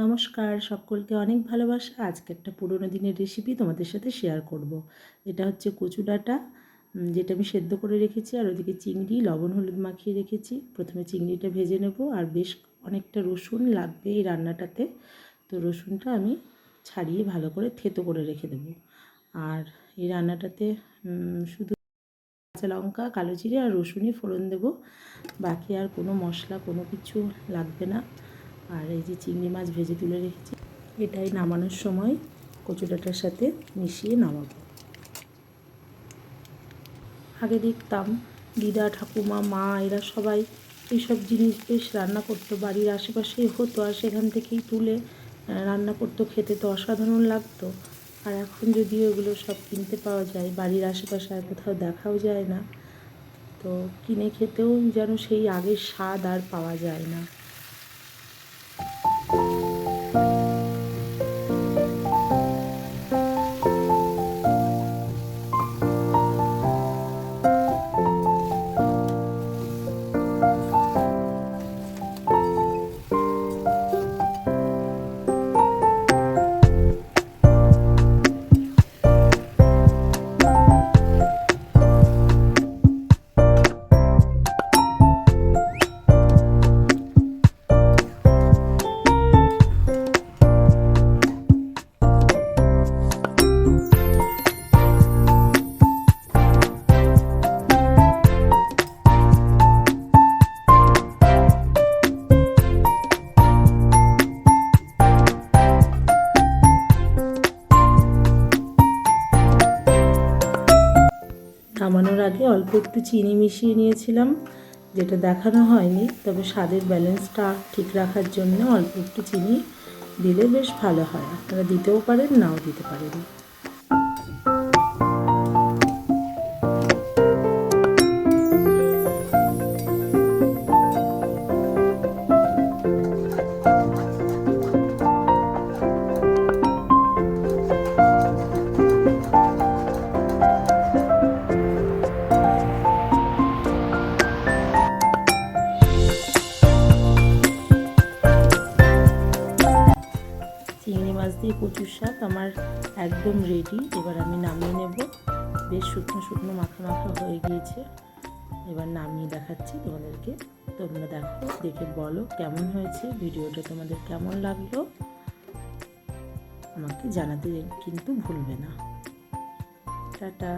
নমস্কার, সকলকে অনেক ভালোবাসা। আজকে একটা পুরোনো দিনের রেসিপি তোমাদের সাথে শেয়ার করব। এটা হচ্ছে কচু ডাঁটা, যেটা আমি সেদ্ধ করে রেখেছি, আর ওদিকে চিংড়ি লবণ হলুদ মাখিয়ে রেখেছি। প্রথমে চিংড়িটা ভেজে নেব, আর বেশ অনেকটা রসুন লাগবে এই রান্নাটাতে। তো রসুনটা আমি ছাড়িয়ে ভালো করে থেতো করে রেখে দেব। আর এই রান্নাটাতে শুধু কাঁচা লঙ্কা, কালো জিরে আর রসুনই ফোড়ন দেব, বাকি আর কোনো মশলা কোনো কিছু লাগবে না। আর এই যে চিংড়ি মাছ ভেজে তুলে রেখেছি, এটাই নামানোর সময় কচু ডাঁটার সাথে মিশিয়ে নামাবো। আগে দেখতাম দিদা, ঠাকুমা, মা এরা সবাই এইসব জিনিস বেশ রান্না করতো, বাড়ির আশেপাশেই হতো, আর সেখান থেকেই তুলে রান্না করতো। খেতে তো অসাধারণ লাগতো। আর এখন যদিও এগুলো সব কিনতে পাওয়া যায়, বাড়ির আশেপাশে আর কোথাও দেখাও যায় না, তো কিনে খেতেও যেন সেই আগের স্বাদ আর পাওয়া যায় না। নামানোর আগে অল্প একটু চিনি মিশিয়ে নিয়েছিলাম, যেটা দেখানো হয়নি, তবে স্বাদের ব্যালেন্সটা ঠিক রাখার জন্য অল্প একটু চিনি দিলে বেশ ভালো হয়। আপনারা দিতেও পারেন, নাও দিতে পারেন। চিংড়ি মাছ দিয়ে কচুর শাক আমার একদম রেডি। এবার আমি নামিয়ে নেব। বেশ শুকনো শুকনো মাখা মাখা হয়ে গিয়েছে। এবার নামিয়ে দেখাচ্ছি তোমাদেরকে। তোমরা দেখো, দেখে বলো কেমন হয়েছে। ভিডিওটা তোমাদের কেমন লাগলো আমাকে জানাতে কিন্তু ভুলবে না। টাটা।